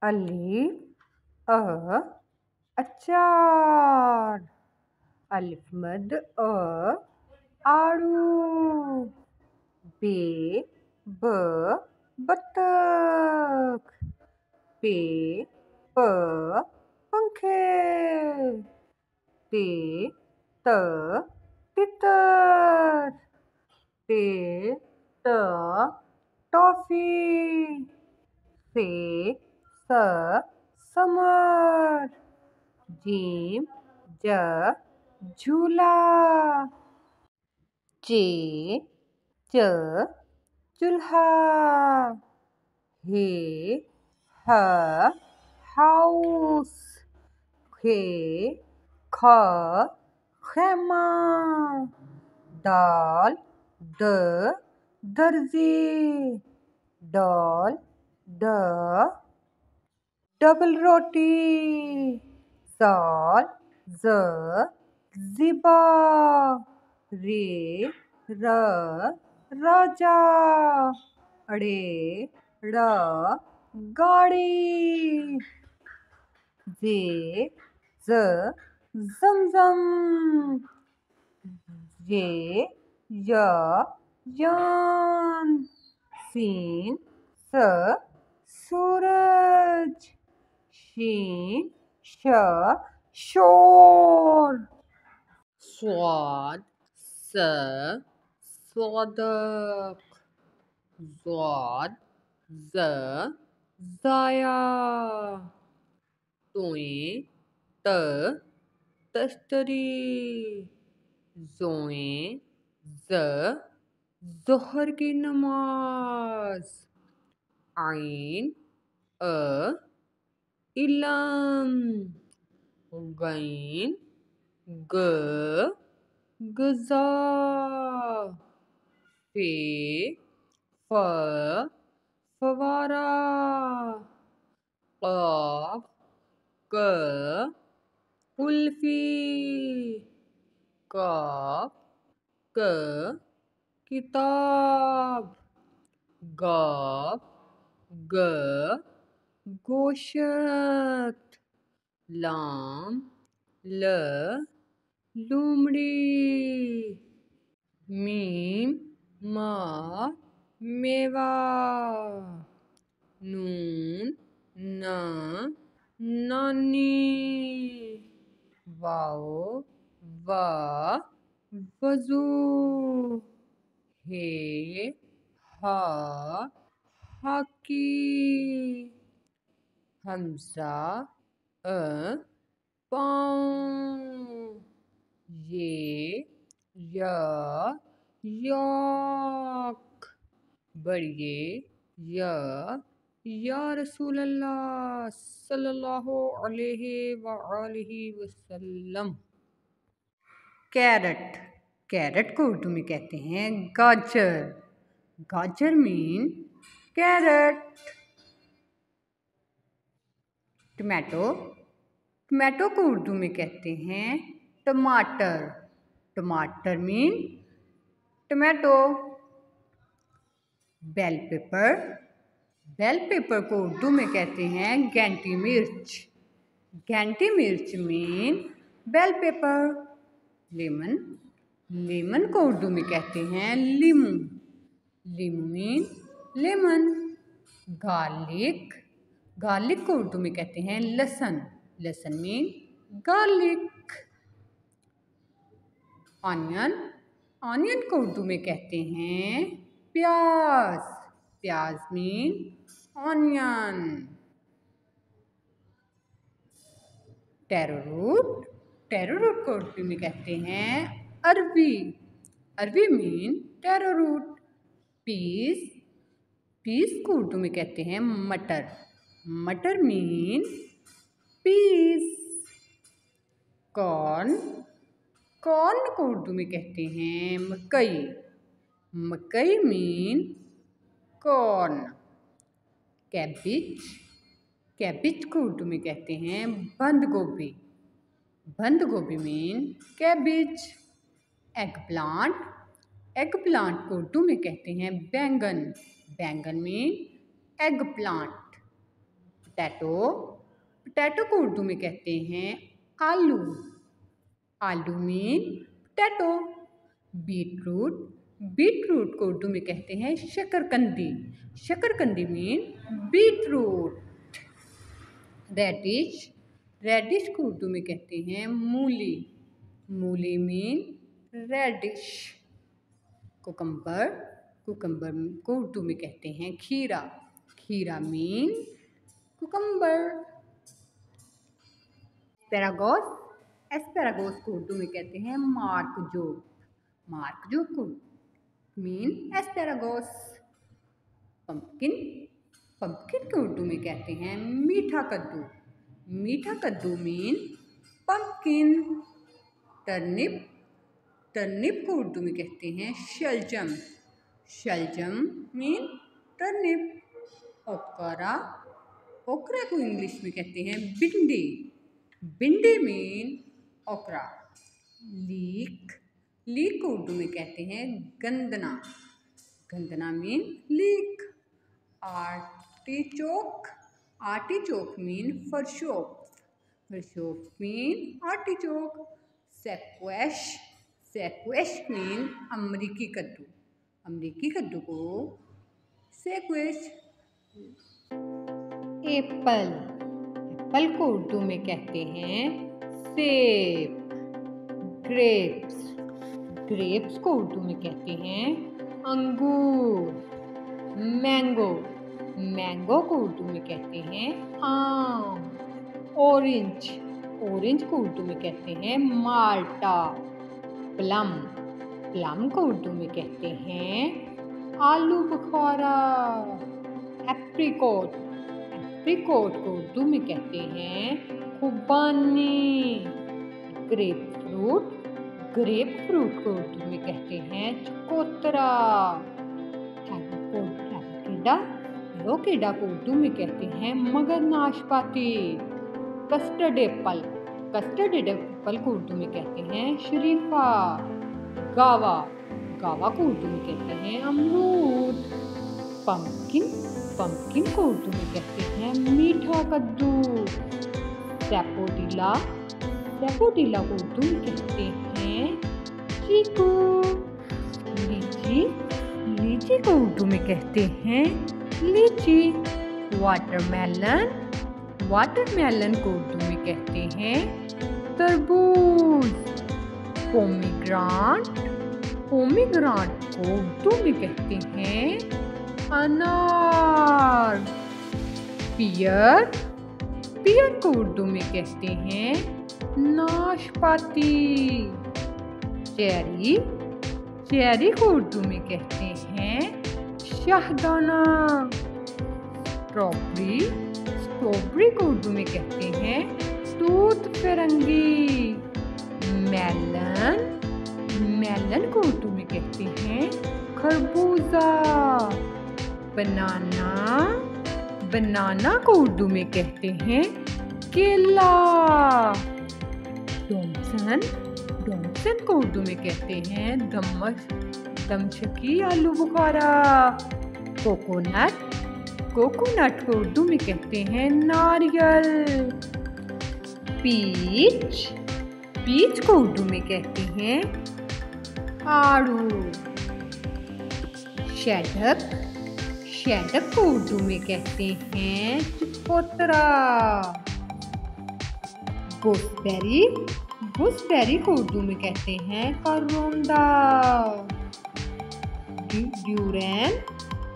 अलिफ अचार। अलिफ मद आड़ू। बे ब बतख। पे प पंखे। ते त तितर। ते त टॉफी। से स समर। जीम ज झूला। चे च चूल्हा। हे ह हाउस। खे ख खैमा। दाल द दर्जी। डॉल ड डबल रोटी। ज़ाल ज़ ज़िबा। रे र राजा। ड़े ड़ गाड़ी। जे ज़ ज़मज़म। ये य यान। सीन स सूरज। शीन श शोर। स्वाद स स्वादक। ज़ाद ज़ ज़ाया। तोएं त तस्तरी। ज़ोएं ज़ ज़ोहर की नमाज। आइन अ इलम। गैन ग गज़ा। फे फ फवारा। क़ाफ क कुल्फ़ी। काफ क किताब। गाफ ग गोशत। लाम ल लूमड़ी। मीम मा मेवा। नून न नानी। वाओ वा वज़ू। हे हा हॉकी। हमज़ा अ पाँव। ये या याक। बढ़िए या रसूल अल्लाह सल्लल्लाहु अलैहि वआलिहि वसल्लम। कैरेट। कैरेट को उर्दू में कहते हैं गाजर। गाजर मीन कैरेट। टमाटो। टमाटो को उर्दू में कहते हैं टमाटर। टमाटर mean tomato. Bell pepper. Bell pepper को उर्दू में कहते हैं गैंटी मिर्च। गैंटी मिर्च mean bell pepper. Lemon. Lemon को उर्दू में कहते हैं लीमू। लीमू मीन लेमन। गार्लिक। गार्लिक को उर्दू में कहते हैं लहसुन। लहसुन मीन गार्लिक। ऑनियन। ऑनियन को उर्दू में कहते हैं प्याज। प्याज mean onion. Taro root. Taro root को उर्दू में कहते हैं अरबी। अरबी mean taro root. Peas. Peas को उर्दू में कहते हैं मटर। मटर मीन पीस। कॉर्न। कॉर्न को उर्दू में कहते हैं मकई। मकई मीन कॉर्न। कैबिज। कैबिज को उर्दू में कहते हैं बंद गोभी। बंद गोभी mean cabbage. Egg plant. Egg plant को उर्दू में कहते हैं बैंगन। बैंगन mean egg plant. Potato, potato को उर्दू में कहते हैं आलू, आलू मीन पोटैटो। बीटरूट, बीटरूट को उर्दू में कहते हैं शकरकंदी, शकरकंदी मीन बीटरूट। रेडिश, रेडिश को उर्दू में कहते हैं मूली, मूली मीन रेडिश। कुकम्बर, कुकम्बर को उर्दू में कहते हैं खीरा, खीरा मीन कुकम्बर। एस्पैरागस, एस्पैरागस को उर्दू में कहते हैं मार्कजोक, मार्कजोक को मीन एस्पैरागस। पंपकिन, पंपकिन को उर्दू में कहते हैं मीठा कद्दू, मीठा कद्दू मीन पंपकिन। टर्निप, टर्निप को उर्दू में कहते हैं शलजम, शलजम मीन टर्निप। ओकरा, ओकरा को इंग्लिश में कहते हैं भिंडी, भिंडी मीन ओकरा। लीक, लीक को उर्दू में कहते हैं गंदना, गंदना mean leek. Artichoke, artichoke mean फरशोक, फरशोक mean artichoke. Squash, squash mean अमरीकी कद्दू, अमरीकी कद्दू को स्क्वैश। एप्पल, एप्पल को उर्दू में कहते हैं सेब। ग्रेप्स, ग्रेप्स को उर्दू में कहते हैं अंगूर। मैंगो, मैंगो को उर्दू में कहते हैं आम। ऑरेंज, ऑरेंज को उर्दू में कहते हैं माल्टा। प्लम, प्लम को उर्दू में कहते हैं आलू बुखारा। एप्रिकॉट, एप्रिकॉट को उर्दू में कहते हैं खुबानी। ग्रेप फ्रूट, ग्रेप फ्रूट को उर्दू में कहते हैं चकोतरा। एवोकेडा, एवोकेडा को उर्दू में कहते हैं मगर नाशपाती। कस्टर्ड एप्पल, कस्टर्ड एप्पल को उर्दू में कहते हैं शरीफा। गावा, गावा को उर्दू में कहते हैं अमरूद। पंपकिन, पंपकिन को उर्दू में कहते हैं मीठा कद्दू। सैपोडिला, सैपोडिला को उर्दू में कहते हैं चीकू। लीची, लीची को उर्दू में कहते हैं लीची। वाटरमेलन, वाटरमेलन को उर्दू में कहते हैं तरबूज। पोमीग्रांट, पोमीग्रांट को उर्दू में कहते हैं अनार। पियर, पियर को उर्दू में कहते हैं नाशपाती। चेरी, चेरी को उर्दू में कहते हैं शाहदाना। स्ट्रॉबेरी, स्ट्रॉबेरी को उर्दू में कहते हैं तूत फिरंगी। मेलन, मेलन को उर्दू में कहते हैं खरबूजा। बनाना, बनाना को उर्दू में कहते हैं केला। डोमसन, डोमसन को उर्दू में कहते हैं दमशकी आलू बुखारा। कोकोनट, कोकोनट को उर्दू में कहते हैं नारियल। पीच, पीच को उर्दू में कहते हैं आड़ू। शैडक, शैडक को उर्दू में कहते हैं चकोतरा। गूसबेरी, गूसबेरी को उर्दू में कहते हैं करोंदा। ड्यूरैन,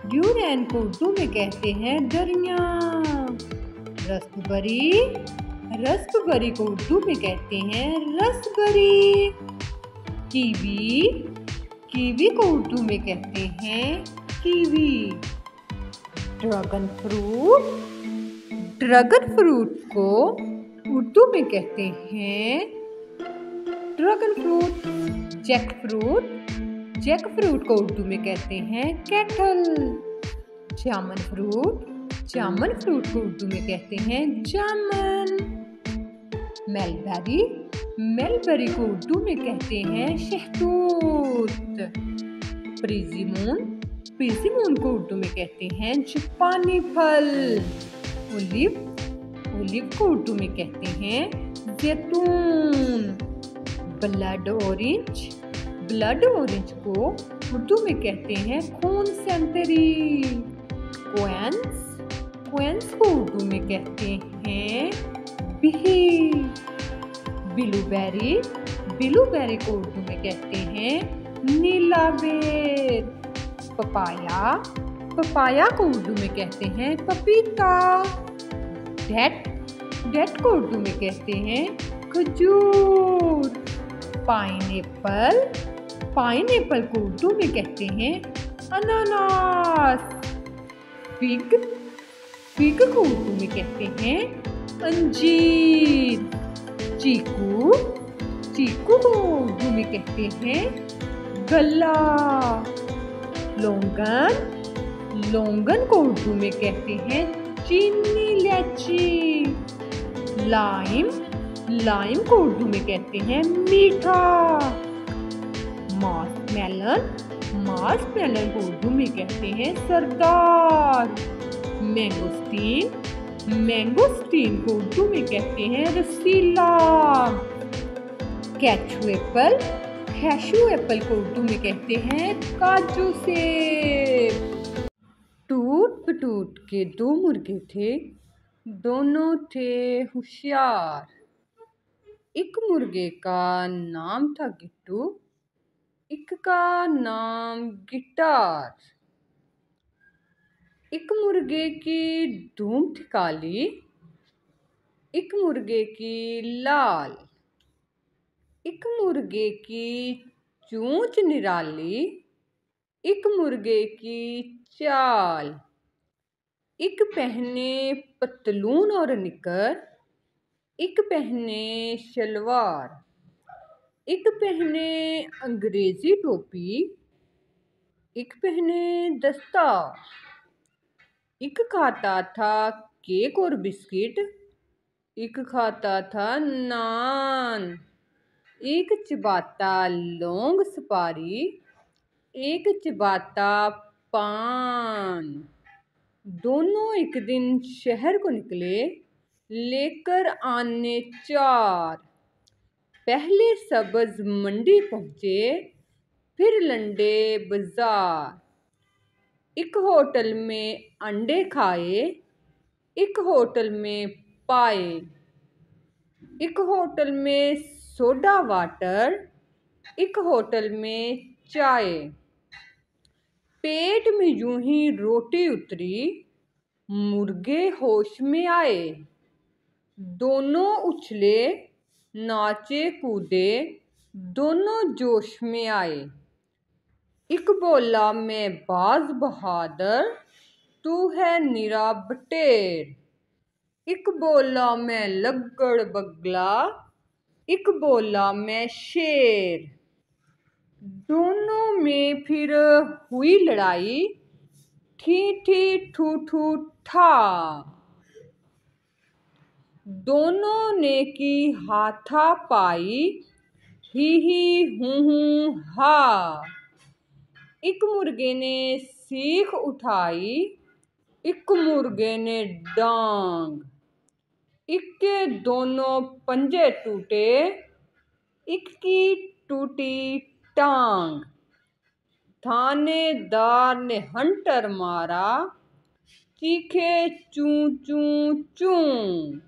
ड्यूरैन को उर्दू में कहते हैं दरिया। रसबेरी, रसबेरी को उर्दू में कहते हैं रसबेरी। कीवी, कीवी को उर्दू में कहते हैं kiwi. Dragon fruit, dragon fruit को उर्दू में कहते हैं dragon fruit. Jackfruit, jackfruit को उर्दू में कहते हैं कैटल। जामन फ्रूट, जामन फ्रूट को उर्दू में कहते हैं जामन। मेलबेरी, मेलबेरी को उर्दू में कहते हैं शहतूत। प्रिजीमून, प्रिजीमून को उर्दू में कहते हैं जापानी फल। ओलिव, ओलिव को उर्दू में कहते हैं जैतून। ब्लड ऑरेंज, ब्लड ऑरेंज को उर्दू में कहते हैं खून संतरी। क्वेंस, क्वेंस को उर्दू में कहते हैं बिही। ब्लूबेरी, ब्लूबेरी को उर्दू में कहते हैं नीला बेर। पपाया, पपाया को उर्दू में कहते हैं पपीता। डेट, डेट को उर्दू में कहते हैं खजूर। पाइनएप्पल, पाइनएप्पल को उर्दू में कहते हैं अनानास। फिग, फिग को उर्दू में कहते हैं अंजीर। चीकू, चीकू को उर्दू में कहते हैं गल्ला। लोंगन, लोंगन को उर्दू में कहते हैं चीनी इलायची। लाइम, लाइम को उर्दू में कहते हैं मीठा। मास्कमेलन, मास्कमेलन को उर्दू में कहते हैं सरदार। मैंगोस्टीन, मैंगोस्टीन को उर्दू में कहते हैं रसीला। कैशू एप्पल, कैशू एप्पल को उर्दू में कहते हैं काजू सेब। टूट पटूट के दो मुर्गे थे, दोनों थे होशियार। एक मुर्गे का नाम था गिट्टू, एक का नाम गिटार। एक मुर्गे की धूम थी काली, एक मुर्गे की लाल। एक मुर्गे की चोंच निराली, एक मुर्गे की चाल। एक पहने पतलून और निकर, एक पहने शलवार। एक पहने अंग्रेजी टोपी, एक पहने दस्तार। एक खाता था केक और बिस्किट, एक खाता था नान। एक चबाता लौंग सुपारी, एक चबाता पान। दोनों एक दिन शहर को निकले, लेकर आने चार। पहले सब्ज मंडी पहुँचे, फिर लंडे बाजार। एक होटल में अंडे खाए, एक होटल में पाए। एक होटल में सोडा वाटर, एक होटल में चाय। पेट में यूं ही रोटी उतरी, मुर्गे होश में आए। दोनों उछले, नाचे कूदे, दोनों जोश में आए। एक बोला मैं बाज बहादुर, तू है निरा बटेर। एक बोला मैं लग्गड़ बगला, एक बोला मैं शेर। दोनों में फिर हुई लड़ाई, ठी ठी ठू ठू ठा। दोनों ने की हाथापाई, ही हूँ हा। एक मुर्गे ने सीख उठाई, एक मुर्गे ने डांग। एक के दोनों पंजे टूटे, एक की टूटी टांग। थानेदार ने हंटर मारा, चीखे चूं चूं चूं।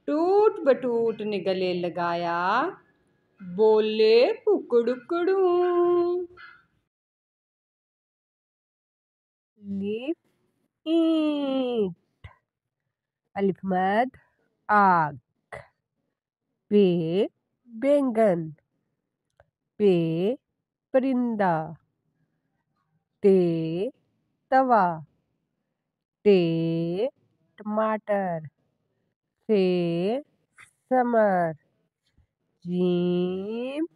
टूट बटूट ने गले लगाया, बोले पुकड़ुकड़ू। लिप ईंट, अलिफ मद आग। पे बैंगन, पे परिंदा। ते तवा, ते टमाटर। से समर। जीम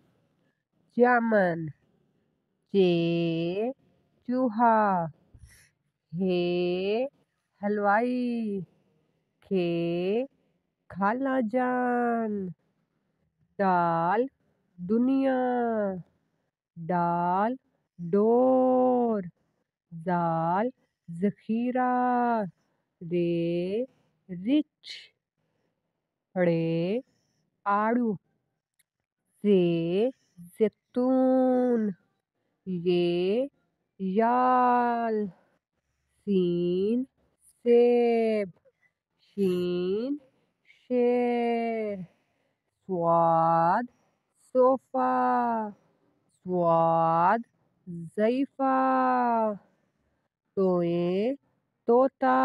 जामन। चे चूहा। हे हलवाई। खे खाला जान। दाल दुनिया, डाल डोर। जाल जखीरा। रे रिच। ड़े आड़ू, से जैतून, ये याल, सीन सेब, शीन शेर, स्वाद सोफा, स्वाद ज़ईफ़ा, तोए तोता,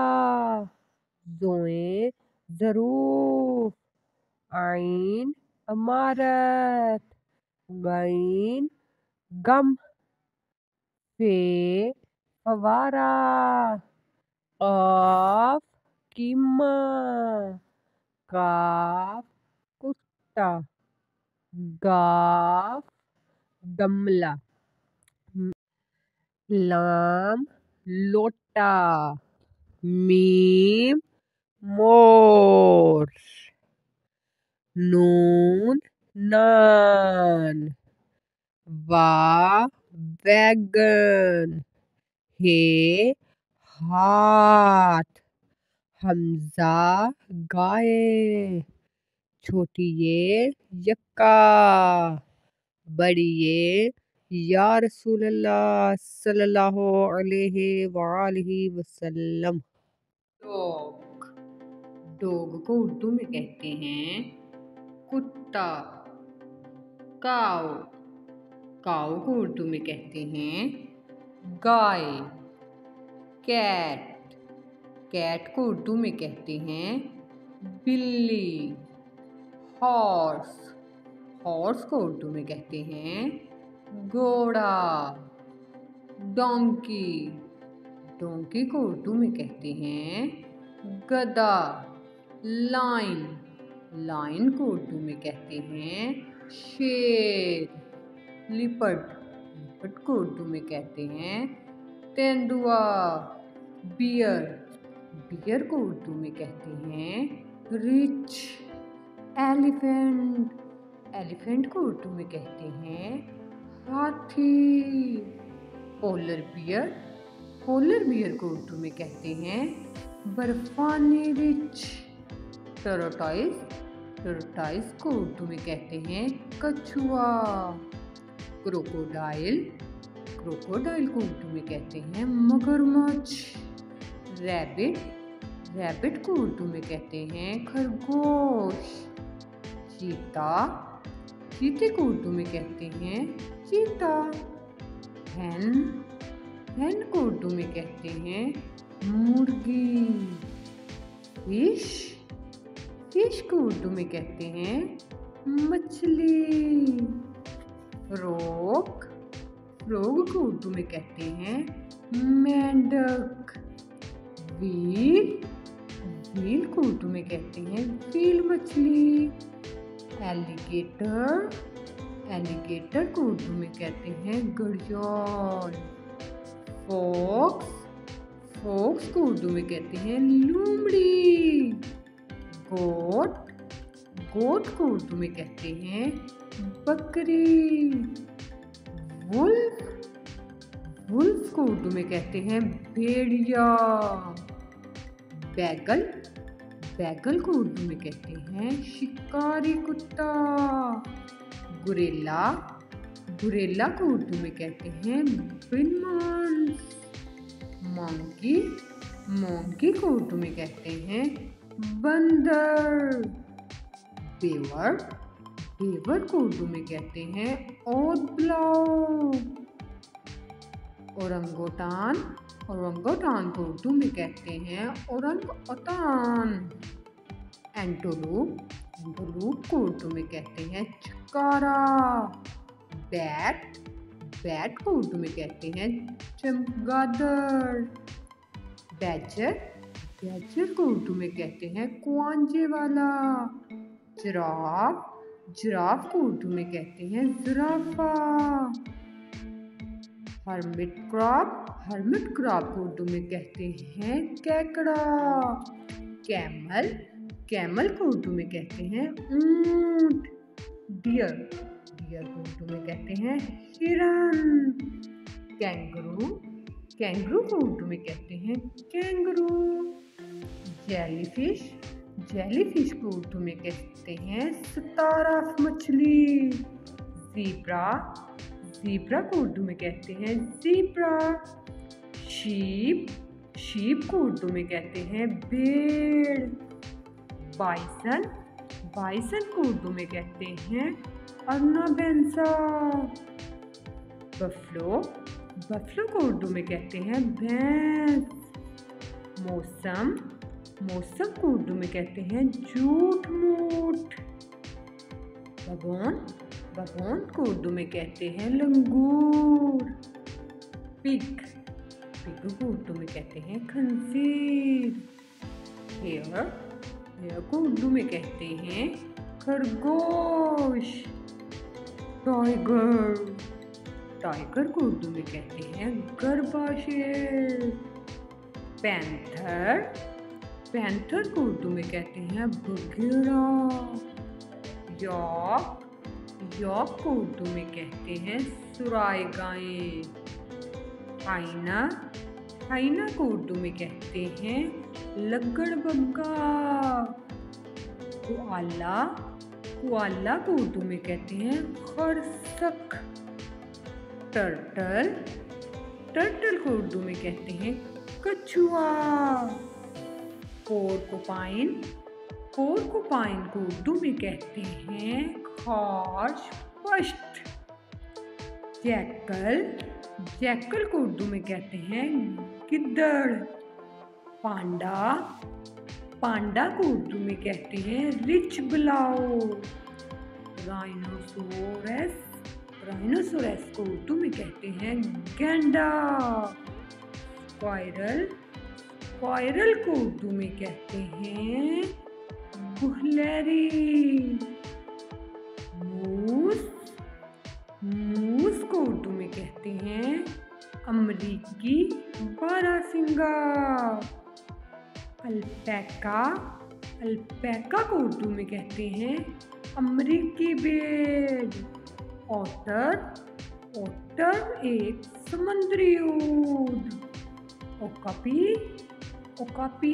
ज़ोए ज़रूफ, आइन इमारत, गईन गम, फे फवारा, क़ाफ कीमा, काफ कुत्ता, गाफ गमला, लाम लोटा, मीम मोर, नून नान, वाव वैगन, हे हाथ, हमजा गाय, छोटी ये यक्का, बड़ी ये या रसूल अल्लाह सल्लल्लाहु अलैहि वालैहि वसल्लम। डॉग, डॉग को उर्दू में कहते हैं कुत्ता। काऊ, काऊ को उर्दू में कहते हैं गाय। कैट, कैट को उर्दू में कहते हैं बिल्ली। हॉर्स, हॉर्स को उर्दू में कहते हैं घोड़ा। डोंकी, डोंकी को उर्दू में कहते हैं गधा। लाइन, लाइन को उर्दू में कहते हैं शेर। लिपर्ड, लिपर्ड को उर्दू में कहते हैं तेंदुआ। बियर, बियर को उर्दू में कहते हैं रिच। एलिफेंट, एलिफेंट को उर्दू में कहते हैं हाथी। पोलर बियर, पोलर बियर को उर्दू में कहते हैं बर्फानी रिछ। टर्टोइज, टर्टोइज को उर्दू में कहते हैं कछुआ। क्रोकोडाइल, क्रोकोडाइल को उर्दू में कहते हैं मगरमच्छ। रैबिट, रैबिट को उर्दू में कहते हैं खरगोश। चीता, चीते को उर्दू में कहते हैं चीता। हैन, हैन को उर्दू में कहते हैं मुर्गी। फिश, फिश को उर्दू में कहते हैं मछली। फ्रॉग, फ्रॉग को उर्दू में कहते हैं मेंढक। व्हील, व्हील को उर्दू में कहते हैं व्हील मछली। एलिगेटर, एलिगेटर को उर्दू में कहते हैं घड़ियाल। फॉक्स, फॉक्स को उर्दू में कहते हैं लोमड़ी। गोट, गोट को उर्दू में कहते हैं बकरी। वुल्फ, वुल्फ को उर्दू में कहते हैं भेड़िया। बैगल, बैगल को उर्दू में कहते हैं शिकारी कुत्ता। गुरेला, गुरेला को उर्दू में कहते हैं बिनमांस। मंकी, मंकी को उर्दू में कहते हैं बंदर। बेवर, बेवर को उर्दू में कहते हैं ओदब्लाव। ओरंगोटान, ओरंगोटान को उर्दू में कहते हैं ओरंग-ओतान। एंटोलूप, एंटोलूप को उर्दू में कहते हैं चिकारा। बैट, बैट को उर्दू में कहते हैं चमगादड़। बैजर, बैजर को उर्दू में कहते हैं कुआंजे वाला। जिराफ, जिराफ को उर्दू में कहते हैं जिराफा। हर्मिट क्रॉब, हर्मिट क्रॉब को उर्दू में कहते हैं केकड़ा। कैमल, कैमल को उर्दू में कहते हैं ऊंट। डियर, डियर को उर्दू में कहते हैं हिरन। कैंगरू, कैंगरू को उर्दू में कहते हैं कैंगरू। जेलीफिश, जेलीफिश को उर्दू में कहते हैं सितारा मछली। ज़ीब्रा, ज़ीब्रा को उर्दू में कहते हैं ज़ीब्रा। शीप, शीप को उर्दू में कहते हैं भेड़। बाइसन, बाइसन को उर्दू में कहते हैं अर्नाबेंसा। बफलो, बफलो को उर्दू में कहते हैं भैंस। मौसम, मौसम को उर्दू में कहते हैं झूठ मूठ। बबून, बबून को उर्दू में कहते हैं लंगूर। पिग, पिग को उर्दू में कहते हैं खंजीर। हेयर, हेयर को उर्दू में कहते हैं खरगोश। टाइगर, टाइगर को उर्दू में कहते हैं गर्भाशय। पैंथर, पैंथर को उर्दू में कहते हैं बघेड़ा। यॉक, यॉक को उर्दू में कहते हैं सुराय गायें। हाइना, हाइना को उर्दू में कहते हैं लकड़बग्गा। कोआला, कोआला को उर्दू में कहते हैं खरसक। टर्टल, टर्टल को उर्दू में कहते हैं कछुआ। पोर्कुपाइन, पोर्कुपाइन को उर्दू में कहते हैं खरगोश। जैकल, जैकल को उर्दू में कहते हैं गिद्दड़। पांडा, पांडा को उर्दू में कहते हैं रिछ बिलाव। राइनोसोरस, राइनोसोरस को उर्दू में कहते हैं गैंडा। स्क्वायरल, स्क्वायरल को उर्दू में कहते हैं गुहलरी। मूस, मूस को उर्दू में कहते हैं अमरीकी बारहसिंगा। अल्पैका, अल्पैका को उर्दू में कहते हैं अमरीकी भेड़। ऑटर, ऑटर एक समुद्री ऊँट। ओकापी, ओकापी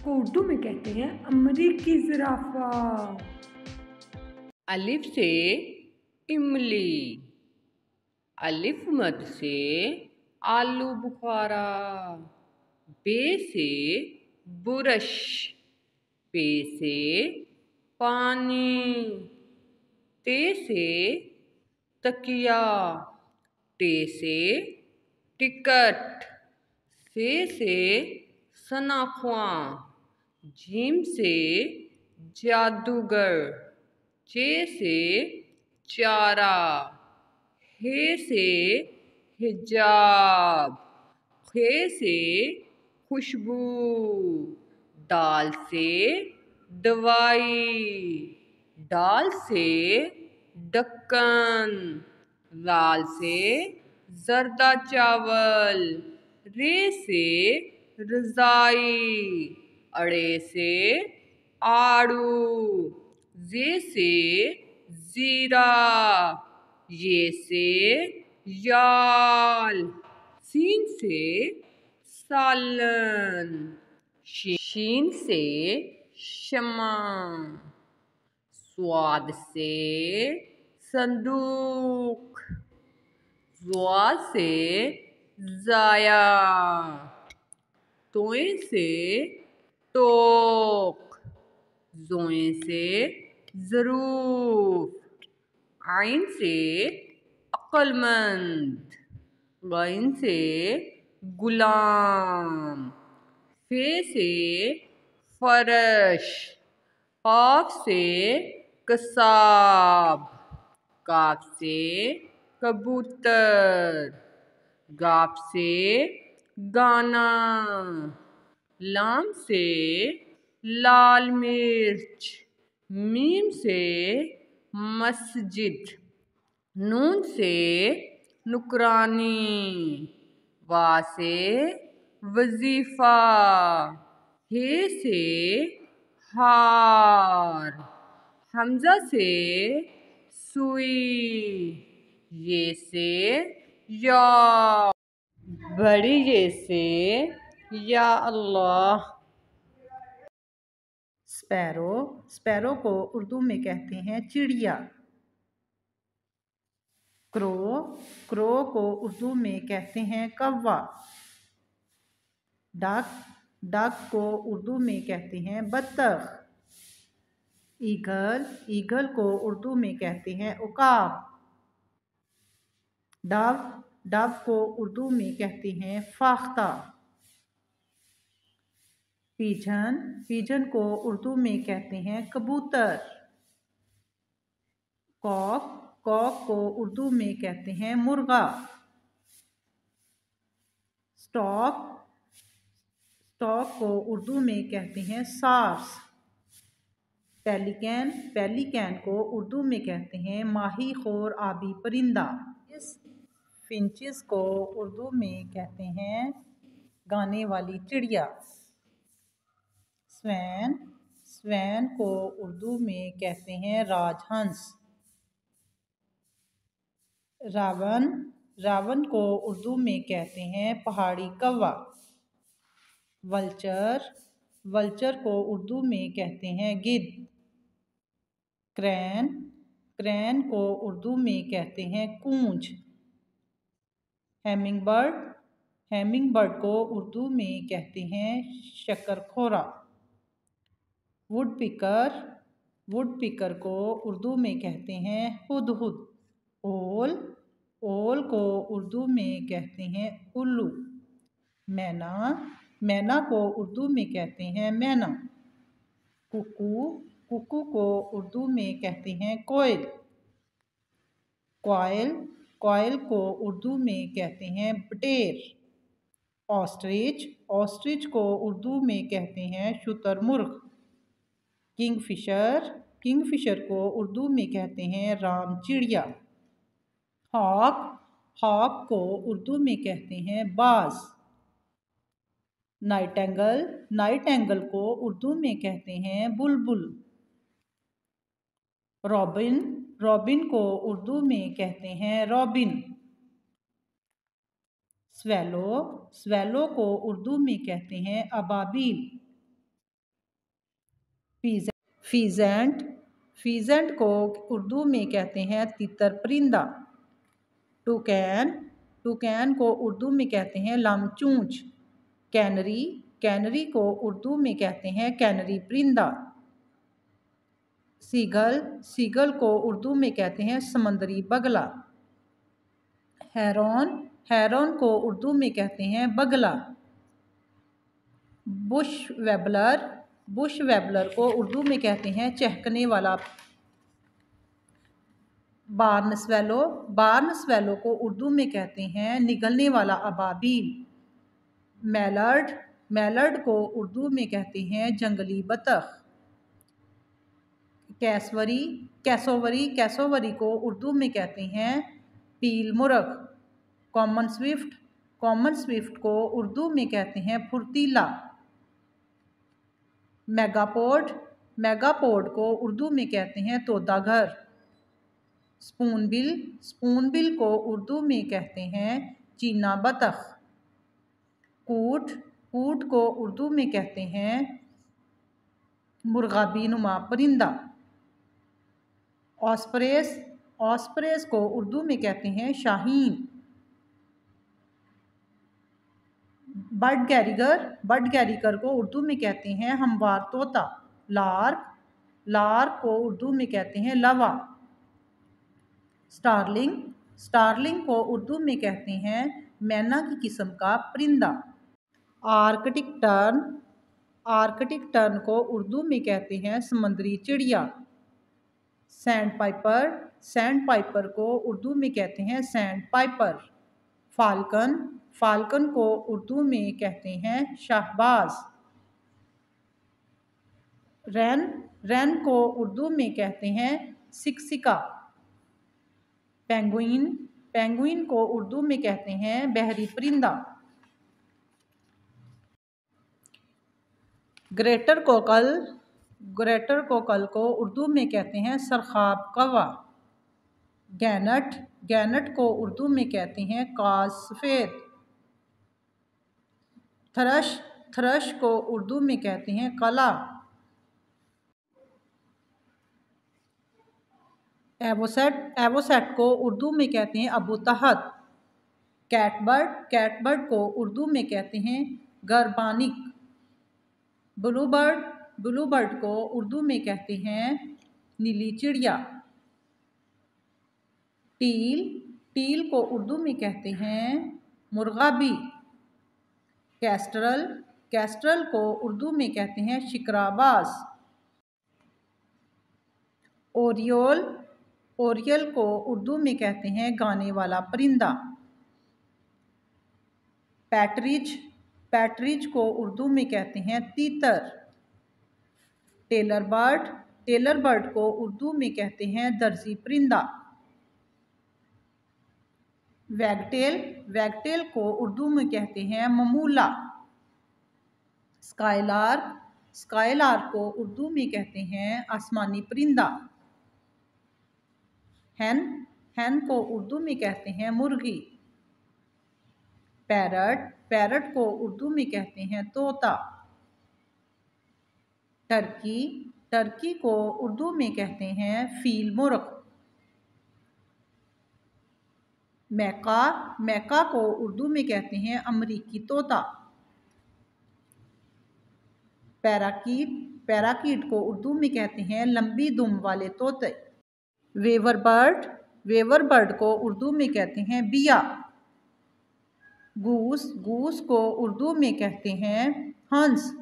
को उर्दू में कहते हैं अमरीकी जिराफा। अलिफ से इमली, अलिफ मद से आलू बुखारा। बे से बुरश, पे से पानी। ते से तकिया, टे से टिकट। से सनाख्वा। जीम से जादूगर। चे से चारा। हे से हिजाब। खे से खुशबू। दाल से दवाई। डाल से ढक्कन। लाल से जर्दा चावल। रे से रजाई। अड़े से आड़ू। जे से जीरा। ये से याल। सीन से सालन। शीन से शमा। स्वाद से संदूक। ज़ुआ से ज़ाया। तोए से टोक। ज़ोए से ज़रूफ। आइन से अक्लमंद। गैन से गुलाम। फे से फरश। काफ से कसाब। काफ से कबूतर। गाफ से गाना। लाम से लाल मिर्च। मीम से मस्जिद। नून से नुकरानी। वा से वजीफा। हे से हार। हमजा से सुई। ये से या। बड़ी ये से या अल्लाह। स्पैरो, स्पैरो को उर्दू में कहते हैं चिड़िया। क्रो, क्रो को उर्दू में कहते हैं कौवा। डक, डक को उर्दू में कहते हैं बत्तख। ईगल, ईगल को उर्दू में कहते हैं उकाब। डव, डव को उर्दू में कहते हैं फाख्ता। पिजन, पिजन को उर्दू में कहते हैं कबूतर। कॉक, कॉक को उर्दू में कहते हैं मुर्गा। स्टॉक, स्टॉक को उर्दू में कहते हैं सार्स। पेलिकन, पेलिकन को उर्दू में कहते हैं माही खोर आबी परिंदा। फिंचिस को उर्दू में कहते हैं गाने वाली चिड़िया। स्वैन, स्वैन को उर्दू में कहते हैं राजहंस। रावण, रावण को उर्दू में कहते हैं पहाड़ी कौवा। वल्चर, वल्चर को उर्दू में कहते हैं गिद्ध। क्रैन, क्रैन को उर्दू में कहते हैं कूंज। हैमिंग बर्ड, हैमिंग बर्ड को उर्दू में कहते हैं शकरखोरा। वुड पिकर, वुड पिकर को उर्दू में कहते हैं हुदहुद। ओल, ओल को उर्दू में कहते हैं उल्लू। मैना, मैना को उर्दू में कहते हैं मैना। कुकू, कुकू को उर्दू में कहते हैं कोयल। क्वाइल, क्वाइल को उर्दू में कहते हैं बटेर। ऑस्ट्रिच, ऑस्ट्रिच को उर्दू में कहते हैं शुतुरमुर्ग। किंगफिशर, किंगफिशर को उर्दू में कहते हैं राम चिड़िया। हॉक, हॉक को उर्दू में कहते हैं बाज। नाइटेंगल, नाइटेंगल को उर्दू में कहते हैं बुलबुल। रॉबिन, रॉबिन को उर्दू में कहते हैं रॉबिन। स्वेलो, स्वेलो को उर्दू में कहते हैं अबाबील। फीजेंट, फीजेंट को उर्दू में कहते हैं तितर परिंदा। टुकैन, टुकैन को उर्दू में कहते हैं लमचूंच। कैनरी, कैनरी को उर्दू में कहते हैं कैनरी परिंदा। सीगल, सीगल को उर्दू में कहते हैं समंदरी बगला। हेरॉन, हेरॉन को उर्दू में कहते हैं बगला। बुश वेबलर, बुश वेबलर को उर्दू में कहते हैं चहकने वाला। बार्न स्वेलो, बार्न स्वेलो को उर्दू में कहते हैं निगलने वाला अबाबील। मैलर्ड, मैलर्ड को उर्दू में कहते हैं जंगली बतख। कैसवरी, कैसोवरी, कैसोवरी को उर्दू में कहते हैं पील मुर्ग। कॉमन स्विफ्ट, कॉमन स्विफ्ट को उर्दू में कहते हैं फुर्तीला। मेगापोड, मेगापोड को उर्दू में कहते हैं तोताघर। स्पूनबिल, स्पूनबिल को उर्दू में कहते हैं चीना बतख। कूट, कूट को उर्दू में कहते हैं मुर्गाबीनुमा परिंदा। ऑस्प्रेस, ऑस्प्रेस को उर्दू में कहते हैं शाहीन। बर्ड गैरिगर, बर्ड गैरिगर को उर्दू में कहते हैं हमवार तोता। लार्क, लार्क को उर्दू में कहते हैं लवा। स्टारलिंग, स्टारलिंग को उर्दू में कहते हैं मैना की किस्म का परिंदा। आर्कटिक टर्न, आर्कटिक टर्न को उर्दू में कहते हैं समंदरी चिड़िया। सैंड पाइपर, सैंड पाइपर को उर्दू में कहते हैं सैंड पाइपर। फाल्कन, फाल्कन को उर्दू में कहते हैं शाहबाज। रैन, रैन को उर्दू में कहते हैं सिकसिका। पेंगुइन, पेंगुइन को उर्दू में कहते हैं बहरी परिंदा। ग्रेटर कोकल, ग्रेटर कोकल को उर्दू में कहते हैं सरखाब कौवा। गैनट, गैनट को उर्दू में कहते हैं काज सफ़ेद। थ्रश, थ्रश को उर्दू में कहते हैं कला। एवोसेट को उर्दू में कहते हैं अबू तहत। कैटबर्ड को उर्दू में कहते हैं गरबानिक। ब्लूबर्ड को उर्दू में कहते हैं नीली चिड़िया। टील को उर्दू में कहते हैं मुर्गाबी। कैस्ट्रल को उर्दू में कहते हैं शिकराबाज। ओरियल को उर्दू में कहते हैं गाने वाला परिंदा। पैट्रिज को उर्दू में कहते हैं तीतर। टेलर बर्ड को उर्दू में कहते हैं दर्जी परिंदा। वैगटेल को उर्दू में कहते हैं ममूला। स्काईलार्क को उर्दू में कहते हैं आसमानी परिंदा। हैन को उर्दू में कहते हैं मुर्गी। पैरट को उर्दू में कहते हैं तोता। टर्की को उर्दू में कहते हैं फील मुर्ग। मैका को उर्दू में कहते हैं अमरीकी तोता। पैराकीट को उर्दू में कहते हैं लंबी दुम वाले तोते। वेवर बर्ड को उर्दू में कहते हैं बिया। गूस को उर्दू में कहते हैं हंस।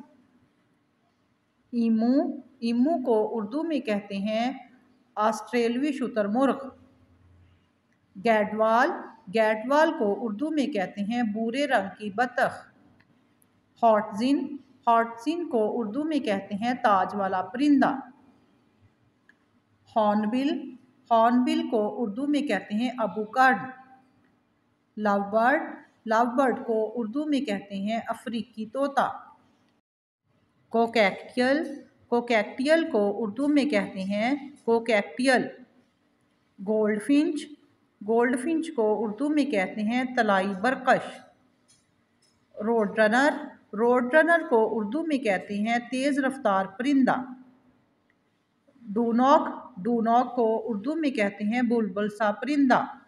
ईमू को उर्दू में कहते हैं ऑस्ट्रेलवी शुतुरमुर्ग। गैटवाल को उर्दू में कहते हैं भूरे रंग की बतख। हॉटजिन को उर्दू में कहते हैं ताज वाला परिंदा। हॉर्नबिल को उर्दू में कहते हैं अबू कार्ड। लवबर्ड को उर्दू में कहते हैं अफ्रीकी तोता। कोकैक्टियल को उर्दू में कहते हैं कोकैक्टियल। गोल्डफिंच को उर्दू में कहते हैं तलाई बरकश। रोड रनर को उर्दू में कहते हैं तेज़ रफ्तार परिंदा। डूनॉक को उर्दू में कहते हैं बुलबुल सा परिंदा।